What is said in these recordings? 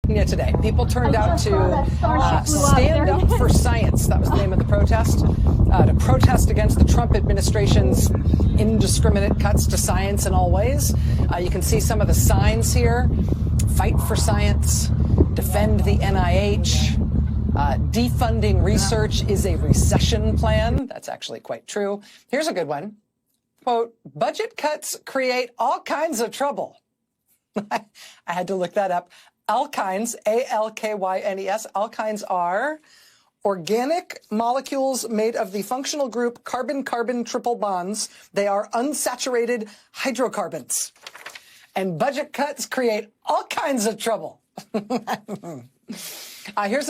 Today, people turned out to stand up for science. That was the name of the protest, to protest against the Trump administration's indiscriminate cuts to science in all ways. You can see some of the signs here: fight for science, defend the NIH, defunding research is a recession plan. That's actually quite true. Here's a good one. Quote, budget cuts create all kinds of trouble. I had to look that up. Alkynes, A-L-K-Y-N-E-S, alkynes are organic molecules made of the functional group carbon-carbon triple bonds. They are unsaturated hydrocarbons. And budget cuts create all kinds of trouble. Here's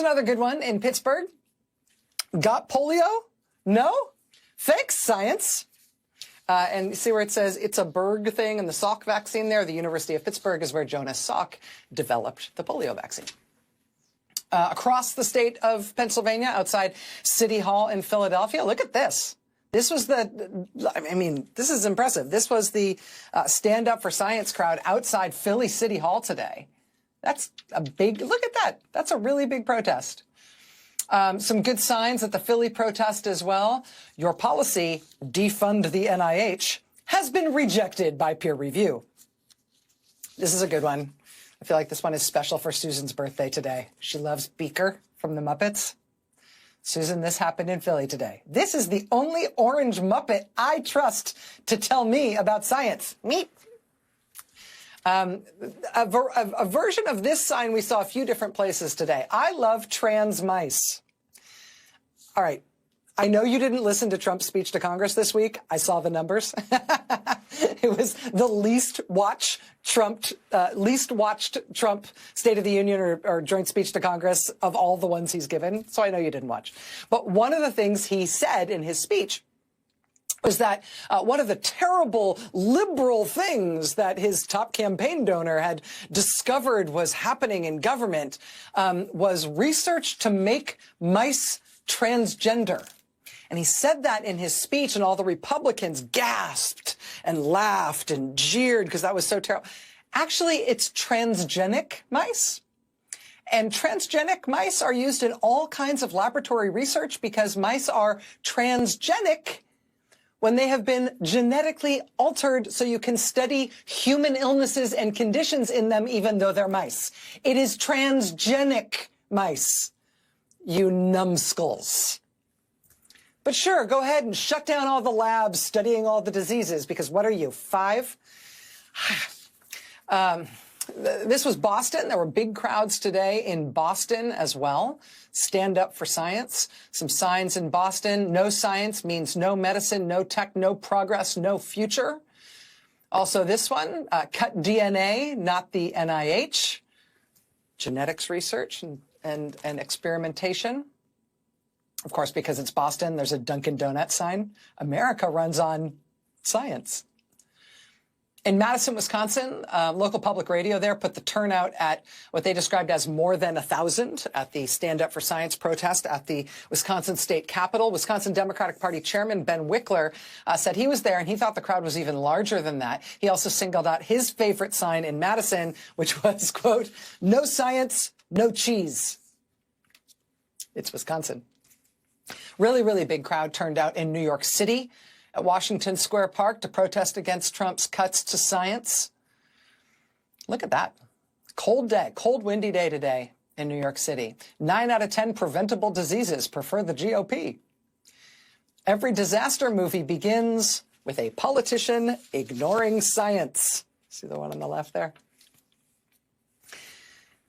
another good one in Pittsburgh. Got polio? No? Thanks, science. And you see where it says it's a Berg thing and the Salk vaccine there. The University of Pittsburgh is where Jonas Salk developed the polio vaccine. Across the state of Pennsylvania, outside City Hall in Philadelphia, look at this. This was this is impressive. This was the Stand Up for Science crowd outside Philly City Hall today. That's a big, look at that. That's a really big protest. Some good signs at the Philly protest as well. Your policy, defund the NIH, has been rejected by peer review. This is a good one. I feel like this one is special for Susan's birthday today. She loves Beaker from the Muppets. Susan, this happened in Philly today. This is the only orange Muppet I trust to tell me about science. Me. A version of this sign we saw a few different places today. I love trans mice. All right. I know you didn't listen to Trump's speech to Congress this week. I saw the numbers. It was the least watched Trump State of the Union or joint speech to Congress of all the ones he's given. So I know you didn't watch. But one of the things he said in his speech was that one of the terrible liberal things that his top campaign donor had discovered was happening in government was research to make mice transgender. And he said that in his speech, and all the Republicans gasped and laughed and jeered because that was so terrible. Actually, it's transgenic mice. And transgenic mice are used in all kinds of laboratory research because mice are transgenic when they have been genetically altered so you can study human illnesses and conditions in them even though they're mice. It is transgenic mice, you numskulls. But sure, go ahead and shut down all the labs studying all the diseases, because what are you, 5? This was Boston. There were big crowds today in Boston as well. Stand up for science. Some signs in Boston. No science means no medicine, no tech, no progress, no future. Also this one, cut DNA, not the NIH. Genetics research and experimentation. Of course, because it's Boston, there's a Dunkin' Donuts sign. America runs on science. In Madison, Wisconsin, local public radio there put the turnout at what they described as more than 1,000 at the Stand Up for Science protest at the Wisconsin State Capitol. Wisconsin Democratic Party Chairman Ben Wickler said he was there and he thought the crowd was even larger than that. He also singled out his favorite sign in Madison, which was, quote, no science, no cheese. It's Wisconsin. Really, really big crowd turned out in New York City at Washington Square Park to protest against Trump's cuts to science. Look at that. Cold day, cold, windy day today in New York City. 9 out of 10 preventable diseases prefer the GOP. Every disaster movie begins with a politician ignoring science. See the one on the left there?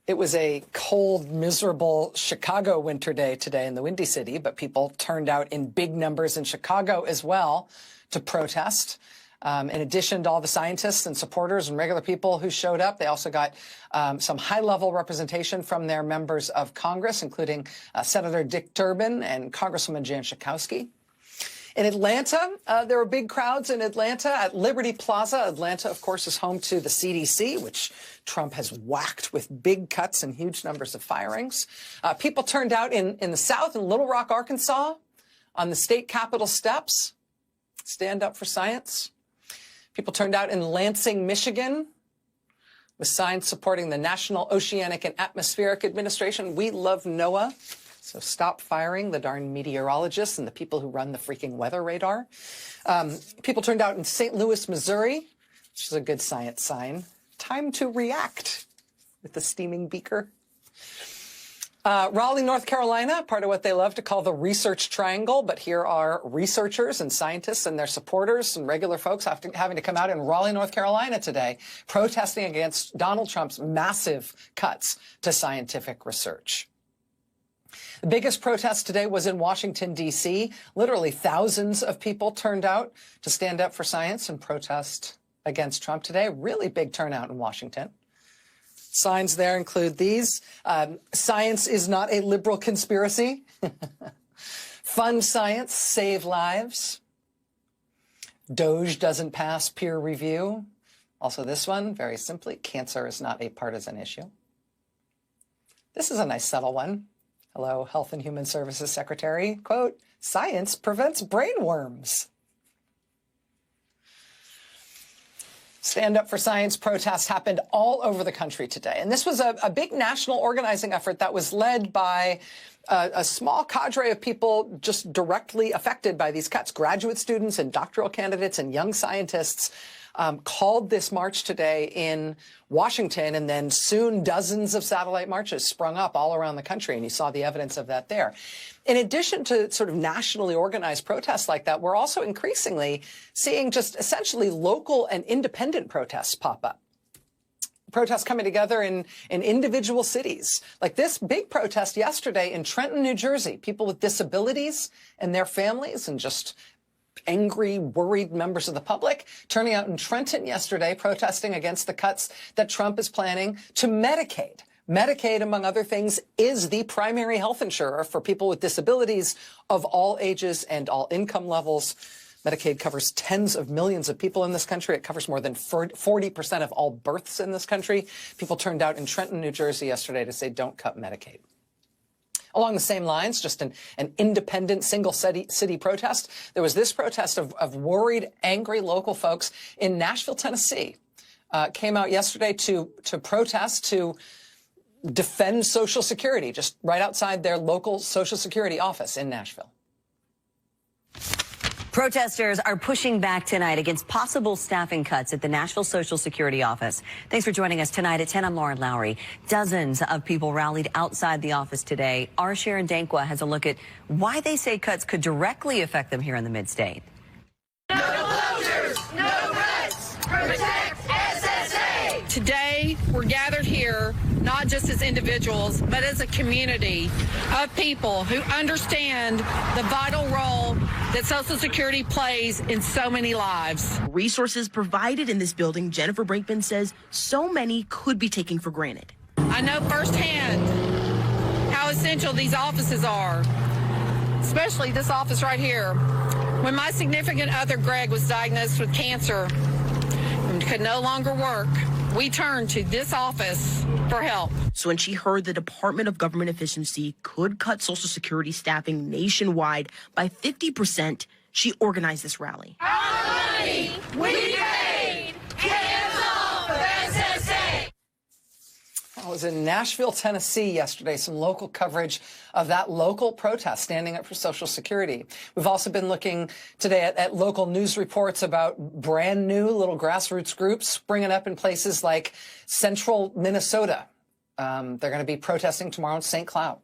It was a cold, miserable Chicago winter day today in the Windy City, but people turned out in big numbers in Chicago as well to protest. In addition to all the scientists and supporters and regular people who showed up, they also got some high-level representation from their members of Congress, including Senator Dick Durbin and Congresswoman Jan Schakowsky. In Atlanta, there were big crowds in Atlanta at Liberty Plaza. Atlanta, of course, is home to the CDC, which Trump has whacked with big cuts and huge numbers of firings. People turned out in the South, in Little Rock, Arkansas, on the state capitol steps. Stand up for science. People turned out in Lansing, Michigan, with signs supporting the National Oceanic and Atmospheric Administration. We love NOAA. So stop firing the darn meteorologists and the people who run the freaking weather radar. People turned out in St. Louis, Missouri, which is a good science sign. Time to react with the steaming beaker. Raleigh, North Carolina, part of what they love to call the research triangle. But here are researchers and scientists and their supporters and regular folks having to come out in Raleigh, North Carolina today, protesting against Donald Trump's massive cuts to scientific research. The biggest protest today was in Washington, D.C. Literally thousands of people turned out to stand up for science and protest against Trump today. Really big turnout in Washington. Signs there include these. Science is not a liberal conspiracy. Fund science, save lives. Doge doesn't pass peer review. Also this one, very simply, cancer is not a partisan issue. This is a nice subtle one. Hello, Health and Human Services Secretary. Quote, science prevents brain worms. Stand Up for Science protests happened all over the country today. And this was a big national organizing effort that was led by a small cadre of people just directly affected by these cuts. Graduate students and doctoral candidates and young scientists called this march today in Washington, and then soon dozens of satellite marches sprung up all around the country, and you saw the evidence of that there. In addition to sort of nationally organized protests like that, we're also increasingly seeing just essentially local and independent protests pop up. Protests coming together in individual cities. Like this big protest yesterday in Trenton, New Jersey, people with disabilities and their families and just angry, worried members of the public turning out in Trenton yesterday protesting against the cuts that Trump is planning to Medicaid. Medicaid, among other things, is the primary health insurer for people with disabilities of all ages and all income levels. Medicaid covers tens of millions of people in this country. It covers more than 40% of all births in this country. People turned out in Trenton, New Jersey yesterday to say, don't cut Medicaid. Along the same lines, just an independent single city protest, there was this protest of worried, angry local folks in Nashville, Tennessee, came out yesterday to protest, to defend Social Security, just right outside their local Social Security office in Nashville. Protesters are pushing back tonight against possible staffing cuts at the Nashville Social Security office. Thanks for joining us tonight at 10. I'm Lauren Lowry. Dozens of people rallied outside the office today. Our Sharon Dankwa has a look at why they say cuts could directly affect them here in the mid-state. No closures, no cuts, protect SSA. Today, we're gathered here not just as individuals, but as a community of people who understand the vital role that Social Security plays in so many lives. Resources provided in this building, Jennifer Brinkman says so many could be taken for granted. I know firsthand how essential these offices are, especially this office right here. When my significant other, Greg, was diagnosed with cancer and could no longer work, we turned to this office for help. So when she heard the Department of Government Efficiency could cut Social Security staffing nationwide by 50%, she organized this rally. Our money we paid, cancel the SSA. I was in Nashville, Tennessee yesterday, some local coverage of that local protest standing up for Social Security. We've also been looking today at local news reports about brand new little grassroots groups springing up in places like central Minnesota. They're going to be protesting tomorrow in St. Cloud.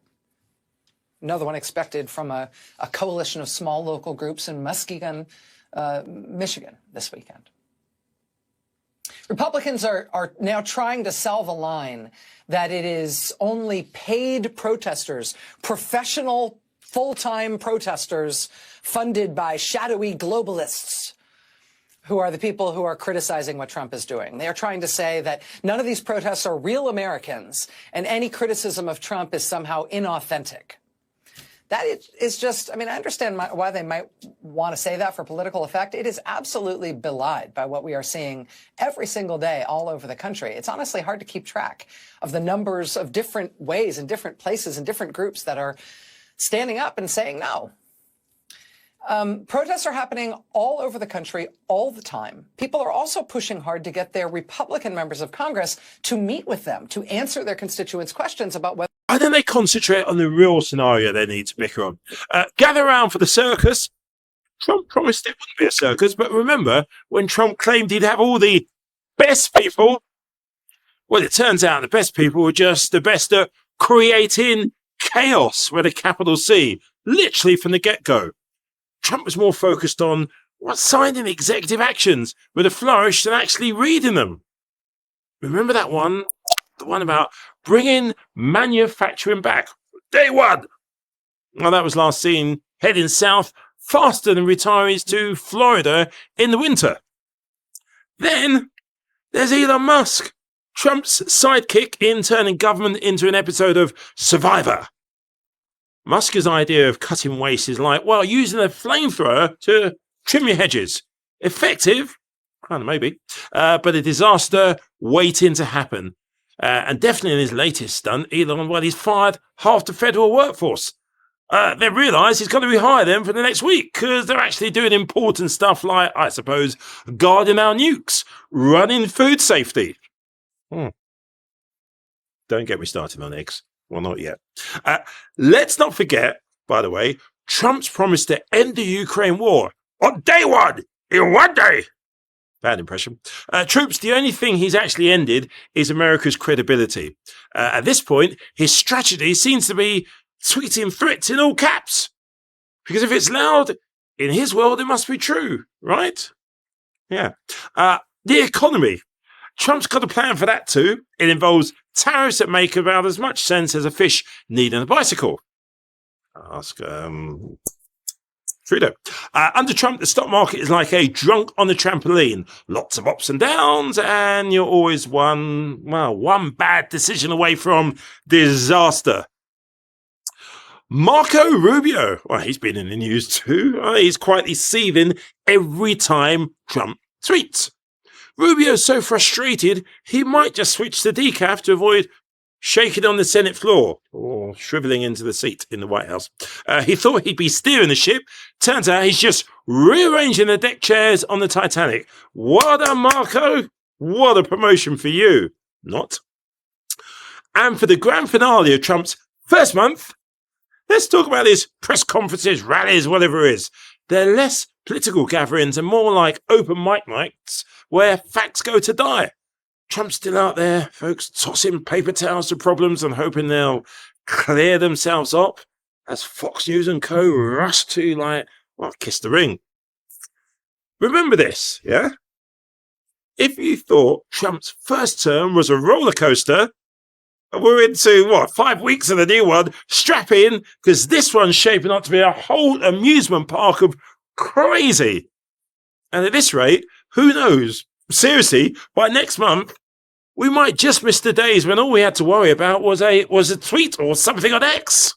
Another one expected from a coalition of small local groups in Muskegon, Michigan this weekend. Republicans are now trying to sell the line that it is only paid protesters, professional, full-time protesters funded by shadowy globalists who are the people who are criticizing what Trump is doing. They are trying to say that none of these protests are real Americans and any criticism of Trump is somehow inauthentic. That is just, I mean, I understand why they might want to say that for political effect. It is absolutely belied by what we are seeing every single day all over the country. It's honestly hard to keep track of the numbers of different ways and different places and different groups that are standing up and saying no. Protests are happening all over the country all the time. People are also pushing hard to get their Republican members of Congress to meet with them, to answer their constituents' questions about whether... Why don't they concentrate on the real scenario they need to bicker on? Gather around for the circus. Trump promised it wouldn't be a circus, but remember when Trump claimed he'd have all the best people? Well, it turns out the best people were just the best at creating chaos with a capital C, literally from the get-go. Trump was more focused on signing executive actions with a flourish than actually reading them. Remember that one? The one about bringing manufacturing back. Day one! Well, that was last seen heading south faster than retirees to Florida in the winter. Then there's Elon Musk, Trump's sidekick in turning government into an episode of Survivor. Musk's idea of cutting waste is like, well, using a flamethrower to trim your hedges. Effective? Kind of maybe. But a disaster waiting to happen. And definitely in his latest stunt, Elon, well, he's fired half the federal workforce. They realise he's got to rehire them for the next week because they're actually doing important stuff like, I suppose, guarding our nukes, running food safety. Don't get me started on eggs. Well, not yet. Let's not forget, by the way, Trump's promise to end the Ukraine war on day one, in one day. Bad impression. Troops, the only thing he's actually ended is America's credibility. At this point, his strategy seems to be tweeting threats in all caps. Because if it's loud, in his world, it must be true, right? Yeah. The economy. Trump's got a plan for that too. It involves tariffs that make about as much sense as a fish needing a bicycle. Ask Trudeau. Under Trump, the stock market is like a drunk on the trampoline. Lots of ups and downs, and you're always one bad decision away from disaster. Marco Rubio. Well, he's been in the news too. He's quietly seething every time Trump tweets. Rubio's so frustrated, he might just switch to decaf to avoid shaking on the Senate floor or shriveling into the seat in the White House. He thought he'd be steering the ship. Turns out he's just rearranging the deck chairs on the Titanic. Well done, Marco. What a promotion for you. Not. And for the grand finale of Trump's first month, let's talk about his press conferences, rallies, whatever it is. They're less political gatherings and more like open mic nights where facts go to die. Trump's still out there, folks, tossing paper towels to problems and hoping they'll clear themselves up as Fox News and co. rush to, kiss the ring. Remember this, yeah? If you thought Trump's first term was a roller coaster, we're into, 5 weeks of the new one, strap in, because this one's shaping up to be a whole amusement park of crazy. And at this rate, who knows? Seriously, by next month, we might just miss the days when all we had to worry about was a tweet or something on X.